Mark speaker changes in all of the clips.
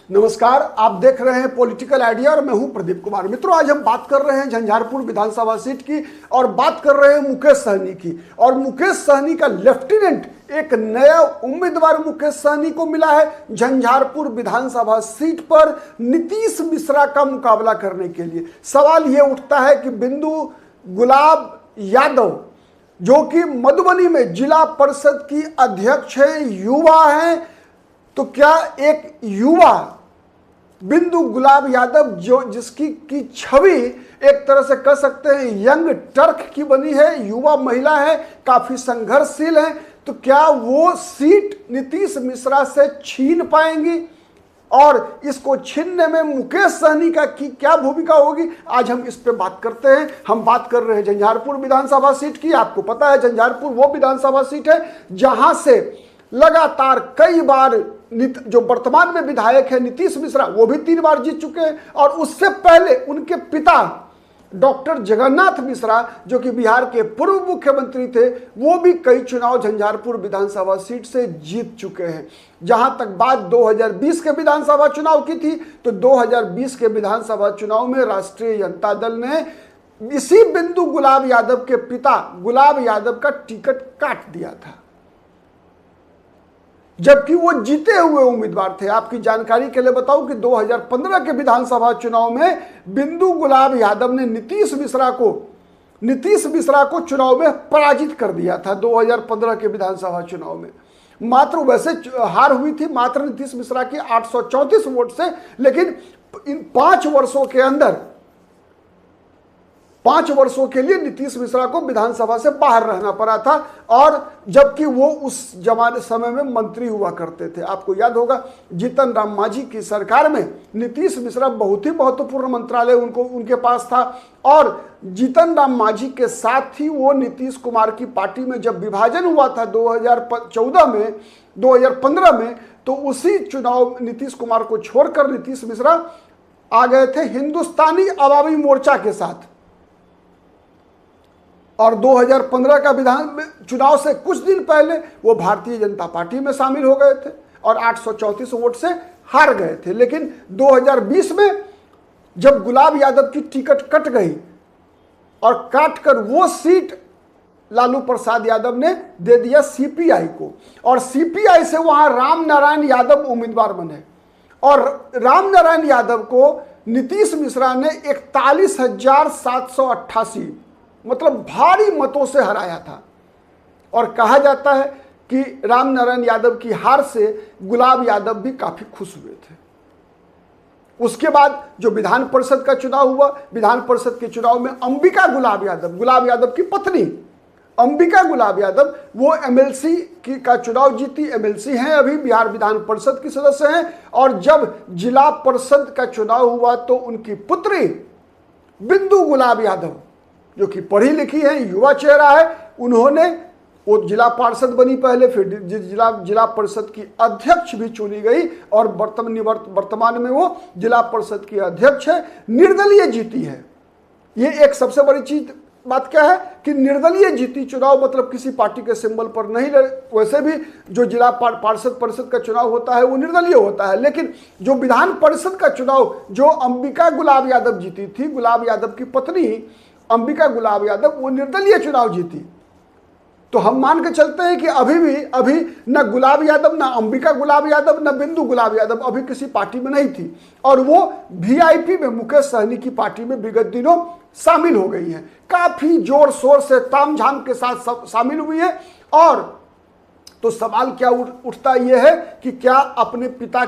Speaker 1: नमस्कार, आप देख रहे हैं पॉलिटिकल आइडिया और मैं हूं प्रदीप कुमार। मित्रों, आज हम बात कर रहे हैं झंझारपुर विधानसभा सीट की और बात कर रहे हैं मुकेश सहनी की। और मुकेश सहनी का लेफ्टिनेंट, एक नया उम्मीदवार मुकेश सहनी को मिला है झंझारपुर विधानसभा सीट पर नीतीश मिश्रा का मुकाबला करने के लिए। सवाल यह उठता है कि बिंदु गुलाब यादव, जो कि मधुबनी में जिला परिषद की अध्यक्ष है, युवा है, तो क्या एक युवा बिंदु गुलाब यादव, जो जिसकी की छवि एक तरह से कह सकते हैं यंग टर्क की बनी है, युवा महिला है, काफी संघर्षशील है, तो क्या वो सीट नीतीश मिश्रा से छीन पाएंगी? और इसको छीनने में मुकेश सहनी का की क्या भूमिका होगी, आज हम इस पे बात करते हैं। हम बात कर रहे हैं झंझारपुर विधानसभा सीट की। आपको पता है झंझारपुर वो विधानसभा सीट है जहां से लगातार कई बार जो वर्तमान में विधायक है नीतीश मिश्रा, वो भी 3 बार जीत चुके हैं। और उससे पहले उनके पिता डॉक्टर जगन्नाथ मिश्रा, जो कि बिहार के पूर्व मुख्यमंत्री थे, वो भी कई चुनाव झंझारपुर विधानसभा सीट से जीत चुके हैं। जहां तक बात 2020 के विधानसभा चुनाव की थी, तो 2020 के विधानसभा चुनाव में राष्ट्रीय जनता दल ने इसी बिंदु गुलाब यादव के पिता गुलाब यादव का टिकट काट दिया था, जबकि वो जीते हुए उम्मीदवार थे। आपकी जानकारी के लिए बताऊं कि 2015 के विधानसभा चुनाव में बिंदु गुलाब यादव ने नीतीश मिश्रा को चुनाव में पराजित कर दिया था। 2015 के विधानसभा चुनाव में मात्र, वैसे हार हुई थी मात्र नीतीश मिश्रा की 834 वोट से, लेकिन इन 5 वर्षों के अंदर 5 वर्षों के लिए नीतीश मिश्रा को विधानसभा से बाहर रहना पड़ा था, और जबकि वो उस समय में मंत्री हुआ करते थे। आपको याद होगा जीतन राम मांझी की सरकार में नीतीश मिश्रा बहुत ही महत्वपूर्ण मंत्रालय उनके पास था। और जीतन राम मांझी के साथ ही वो नीतीश कुमार की पार्टी में जब विभाजन हुआ था 2015 में, तो उसी चुनाव नीतीश कुमार को छोड़कर नीतीश मिश्रा आ गए थे हिंदुस्तानी अवामी मोर्चा के साथ। और 2015 का विधान चुनाव से कुछ दिन पहले वो भारतीय जनता पार्टी में शामिल हो गए थे और 834 वोट से हार गए थे। लेकिन 2020 में जब गुलाब यादव की टिकट कट गई और काटकर वो सीट लालू प्रसाद यादव ने दे दिया सीपीआई को, और सीपीआई से वहां राम नारायण यादव उम्मीदवार बने, और राम नारायण यादव को नीतीश मिश्रा ने 41,788 मतलब भारी मतों से हराया था। और कहा जाता है कि राम नारायण यादव की हार से गुलाब यादव भी काफी खुश हुए थे। उसके बाद जो विधान परिषद का चुनाव हुआ, विधान परिषद के चुनाव में अंबिका गुलाब यादव की पत्नी अंबिका गुलाब यादव, वो एमएलसी का चुनाव जीती। एमएलसी हैं, अभी बिहार विधान परिषद की सदस्य हैं। और जब जिला परिषद का चुनाव हुआ तो उनकी पुत्री बिंदु गुलाब यादव, जो कि पढ़ी लिखी है, युवा चेहरा है, उन्होंने वो जिला पार्षद बनी पहले, फिर जिला परिषद की अध्यक्ष भी चुनी गई, और वर्तमान में वो जिला परिषद की अध्यक्ष है। निर्दलीय जीती है। ये एक सबसे बड़ी बात क्या है कि निर्दलीय जीती चुनाव, मतलब किसी पार्टी के सिंबल पर नहीं लड़े। वैसे भी जो जिला पार्षद परिषद का चुनाव होता है वो निर्दलीय होता है, लेकिन जो विधान परिषद का चुनाव जो अंबिका गुलाब यादव जीती थी, गुलाब यादव की पत्नी अंबिका गुलाब यादव, वो निर्दलीय चुनाव जीती। तो हम मान के चलते हैं कि अभी न गुलाब यादव, न अंबिका गुलाब यादव, न बिंदु गुलाब यादव अभी किसी पार्टी में नहीं थी, और वो वीआईपी में मुकेश सहनी की पार्टी में विगत दिनों शामिल हो गई हैं। काफी जोर शोर से तामझाम के साथ शामिल हुई है। और तो सवाल क्या उठता यह है कि क्या अपने पिता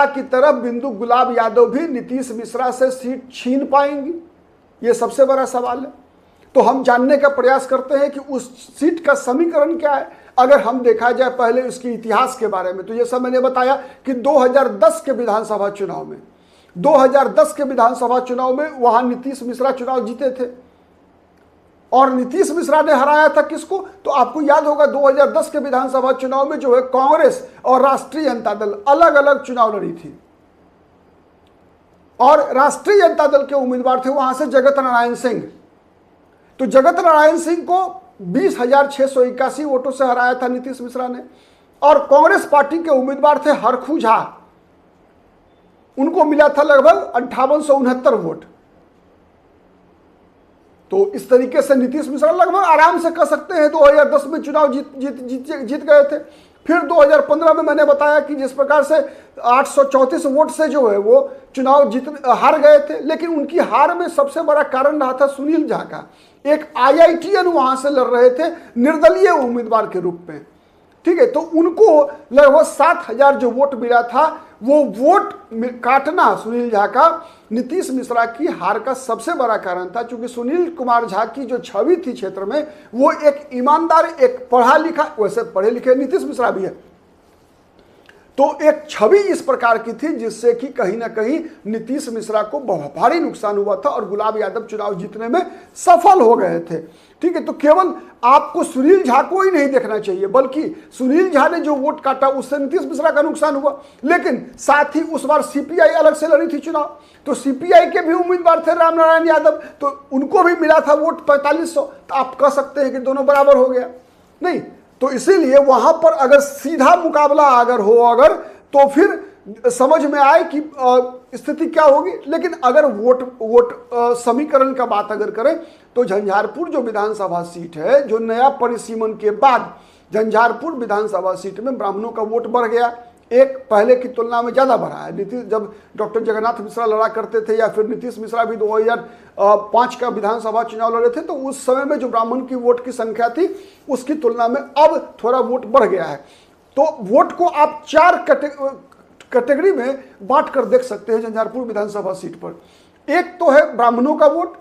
Speaker 1: की तरह बिंदु गुलाब यादव भी नीतीश मिश्रा से सीट छीन पाएंगी? यह सबसे बड़ा सवाल है। तो हम जानने का प्रयास करते हैं कि उस सीट का समीकरण क्या है। अगर हम देखा जाए पहले उसके इतिहास के बारे में, तो जैसा मैंने बताया कि 2010 के विधानसभा चुनाव में वहां नीतीश मिश्रा चुनाव जीते थे, और नीतीश मिश्रा ने हराया था किसको? तो आपको याद होगा 2010 के विधानसभा चुनाव में जो है कांग्रेस और राष्ट्रीय जनता दल अलग अलग चुनाव लड़ी थी, और राष्ट्रीय जनता दल के उम्मीदवार थे वहां से जगत नारायण सिंह। तो जगत नारायण सिंह को 20,681 वोटों से हराया था नीतीश मिश्रा ने, और कांग्रेस पार्टी के उम्मीदवार थे हरखू झा, उनको मिला था लगभग 5869 वोट। तो इस तरीके से नीतीश मिश्रा लगभग आराम से कह सकते हैं 2010 में चुनाव जीत गए थे। फिर 2015 में मैंने बताया कि जिस प्रकार से 834 वोट से जो है वो चुनाव हार गए थे, लेकिन उनकी हार में सबसे बड़ा कारण रहा था सुनील झा का। एक IITian वहां से लड़ रहे थे निर्दलीय उम्मीदवार के रूप में, ठीक है। तो उनको लगभग 7000 जो वोट मिला था, वो वोट काटना सुनील झा का नीतीश मिश्रा की हार का सबसे बड़ा कारण था। क्योंकि सुनील कुमार झा की जो छवि थी क्षेत्र में, वो एक ईमानदार, एक पढ़ा लिखा, वैसे पढ़े लिखे नीतीश मिश्रा भी है, तो एक छवि इस प्रकार की थी जिससे कि कहीं ना कहीं नीतीश मिश्रा को बहुत भारी नुकसान हुआ था और गुलाब यादव चुनाव जीतने में सफल हो गए थे, ठीक है। तो केवल आपको सुनील झा को ही नहीं देखना चाहिए, बल्कि सुनील झा ने जो वोट काटा उससे नीतीश मिश्रा का नुकसान हुआ। लेकिन साथ ही उस बार CPI अलग से लड़ी थी चुनाव, तो CPI के भी उम्मीदवार थे राम नारायण यादव, तो उनको भी मिला था वोट 4500। तो आप कह सकते हैं कि दोनों बराबर हो गया, नहीं। तो इसीलिए वहां पर अगर सीधा मुकाबला अगर हो तो फिर समझ में आए कि स्थिति क्या होगी। लेकिन अगर वोट समीकरण का बात अगर करें तो झंझारपुर जो विधानसभा सीट है, जो नया परिसीमन के बाद झंझारपुर विधानसभा सीट में ब्राह्मणों का वोट बढ़ गया, एक पहले की तुलना में ज्यादा बढ़ा है। नीतीश जब डॉक्टर जगन्नाथ मिश्रा लड़ा करते थे, या फिर नीतीश मिश्रा भी 2005 का विधानसभा चुनाव लड़े थे, तो उस समय में जो ब्राह्मण की वोट की संख्या थी उसकी तुलना में अब थोड़ा वोट बढ़ गया है। तो वोट को आप 4 कैटेगरी में बांट कर देख सकते हैं झंझारपुर विधानसभा सीट पर। एक तो है ब्राह्मणों का वोट,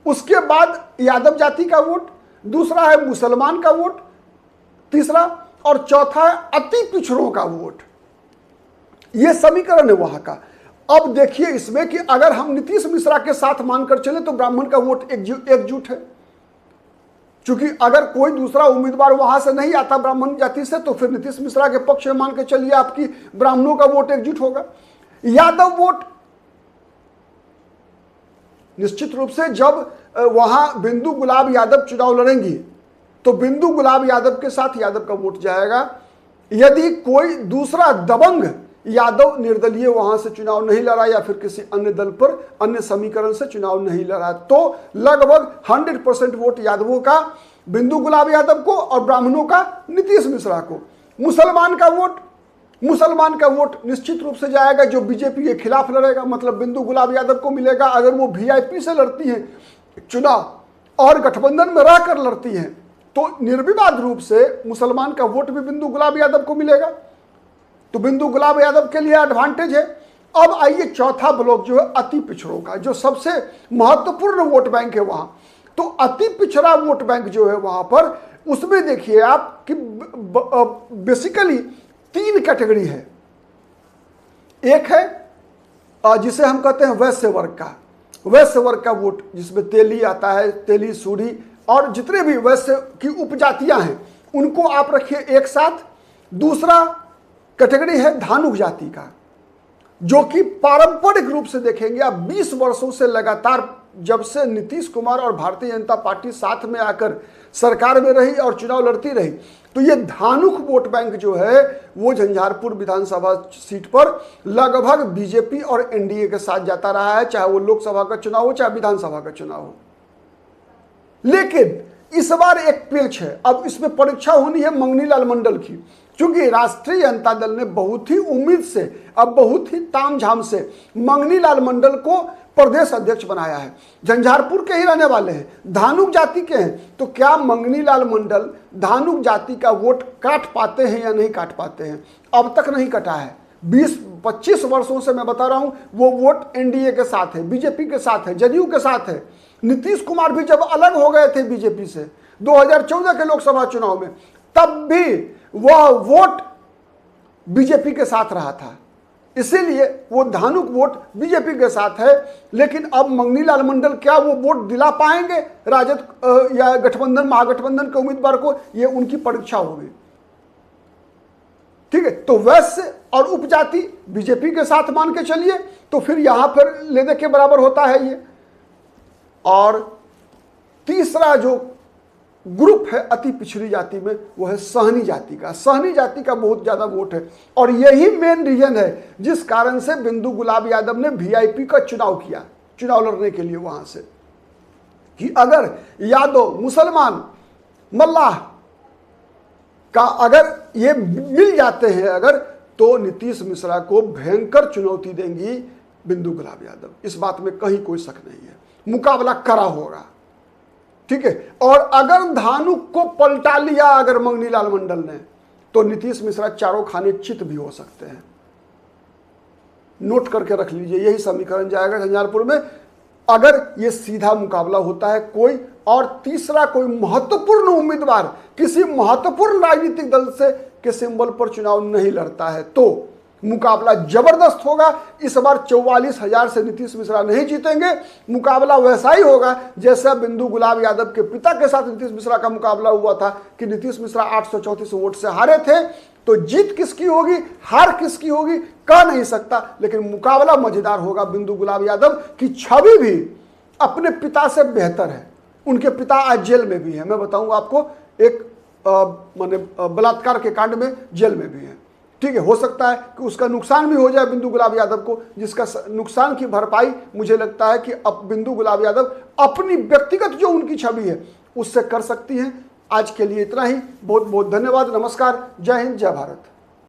Speaker 1: उसके बाद यादव जाति का वोट, दूसरा है मुसलमान का वोट, तीसरा और चौथा है अति पिछड़ों का वोट। यह समीकरण है वहां का। अब देखिए इसमें कि अगर हम नीतीश मिश्रा के साथ मानकर चले तो ब्राह्मण का वोट एकजुट है, क्योंकि अगर कोई दूसरा उम्मीदवार वहां से नहीं आता ब्राह्मण जाति से, तो फिर नीतीश मिश्रा के पक्ष में मान के चलिए आपकी ब्राह्मणों का वोट एकजुट होगा। यादव वोट निश्चित रूप से जब वहां बिंदु गुलाब यादव चुनाव लड़ेंगी तो बिंदु गुलाब यादव के साथ यादव का वोट जाएगा। यदि कोई दूसरा दबंग यादव निर्दलीय वहां से चुनाव नहीं लड़ा या फिर किसी अन्य दल पर अन्य समीकरण से चुनाव नहीं लड़ा, तो लगभग 100% वोट यादवों का बिंदु गुलाब यादव को और ब्राह्मणों का नीतीश मिश्रा को। मुसलमान का वोट निश्चित रूप से जाएगा जो बीजेपी के खिलाफ लड़ेगा, मतलब बिंदु गुलाब यादव को मिलेगा। अगर वो VIP से लड़ती हैं चुनाव और गठबंधन में रहकर लड़ती हैं तो निर्विवाद रूप से मुसलमान का वोट भी बिंदु गुलाब यादव को मिलेगा। तो बिंदु गुलाब यादव के लिए एडवांटेज है। अब आइए चौथा ब्लॉक जो है अति पिछड़ों का, जो सबसे महत्वपूर्ण वोट बैंक है वहां। तो अति पिछड़ा वोट बैंक जो है वहां पर, उसमें देखिए आप कि बेसिकली 3 कैटेगरी है। एक है जिसे हम कहते हैं वैश्य वर्ग का वोट, जिसमें तेली आता है, तेली, सूढ़ी और जितने भी वैश्य की उपजातियां हैं उनको आप रखिए एक साथ। दूसरा कैटेगरी है धानुक जाति का, जो कि पारंपरिक रूप से देखेंगे आप 20 वर्षों से लगातार, जब से नीतीश कुमार और भारतीय जनता पार्टी साथ में आकर सरकार में रही और चुनाव लड़ती रही, तो ये धानुक वोट बैंक जो है वो झंझारपुर विधानसभा सीट पर लगभग बीजेपी और NDA के साथ जाता रहा है, चाहे वो लोकसभा का चुनाव हो चाहे विधानसभा का चुनाव हो। लेकिन इस बार एक पेच है, अब इसमें परीक्षा होनी है मंगनीलाल मंडल की, क्योंकि राष्ट्रीय जनता दल ने बहुत ही उम्मीद से, अब बहुत ही तामझाम से मंगनीलाल मंडल को प्रदेश अध्यक्ष बनाया है। झंझारपुर के ही रहने वाले हैं, धानुक जाति के हैं, तो क्या मंगनीलाल मंडल धानुक जाति का वोट काट पाते हैं या नहीं काट पाते हैं? अब तक नहीं कटा है। 20-25 वर्षों से मैं बता रहा हूं वो वोट NDA के साथ है, बीजेपी के साथ है, जदयू के साथ है। नीतीश कुमार भी जब अलग हो गए थे बीजेपी से 2014 के लोकसभा चुनाव में, तब भी वह वोट बीजेपी के साथ रहा था, इसीलिए वो धानुक वोट बीजेपी के साथ है। लेकिन अब मंगनीलाल मंडल क्या वो वोट दिला पाएंगे राजद या गठबंधन, महागठबंधन के उम्मीदवार को? ये उनकी परीक्षा होगी, ठीक है। तो वैश्य और उपजाति बीजेपी के साथ मान के चलिए, तो फिर यहां पर लेने के बराबर होता है ये। और तीसरा जो ग्रुप है अति पिछड़ी जाति में, वो है सहनी जाति का। सहनी जाति का बहुत ज़्यादा वोट है और यही मेन रीजन है जिस कारण से बिंदु गुलाब यादव ने वीआईपी का चुनाव किया, चुनाव लड़ने के लिए वहां से, कि अगर यादव मुसलमान मल्लाह का अगर ये मिल जाते हैं अगर, तो नीतीश मिश्रा को भयंकर चुनौती देंगी बिंदु गुलाब यादव। इस बात में कहीं कोई शक नहीं है, मुकाबला कड़ा होगा, ठीक है। और अगर धानुक को पलटा लिया अगर मंगनीलाल मंडल ने, तो नीतीश मिश्रा चारों खाने चित भी हो सकते हैं। नोट करके रख लीजिए, यही समीकरण जाएगा झंझारपुर में अगर ये सीधा मुकाबला होता है कोई और तीसरा कोई महत्वपूर्ण उम्मीदवार किसी महत्वपूर्ण राजनीतिक दल से के सिंबल पर चुनाव नहीं लड़ता है, तो मुकाबला जबरदस्त होगा। इस बार 44,000 से नीतीश मिश्रा नहीं जीतेंगे। मुकाबला वैसा ही होगा जैसा बिंदु गुलाब यादव के पिता के साथ नीतीश मिश्रा का मुकाबला हुआ था कि नीतीश मिश्रा 834 वोट से हारे थे। तो जीत किसकी होगी, हार किसकी होगी, कह नहीं सकता, लेकिन मुकाबला मजेदार होगा। बिंदु गुलाब यादव की छवि भी अपने पिता से बेहतर है। उनके पिता आज जेल में भी है, मैं बताऊंगा आपको, एक माने बलात्कार के कांड में जेल में भी है, ठीक है। हो सकता है कि उसका नुकसान भी हो जाए बिंदु गुलाब यादव को, जिसका नुकसान की भरपाई मुझे लगता है कि अब बिंदु गुलाब यादव अपनी व्यक्तिगत जो उनकी छवि है उससे कर सकती हैं। आज के लिए इतना ही, बहुत बहुत धन्यवाद, नमस्कार, जय हिंद, जय भारत।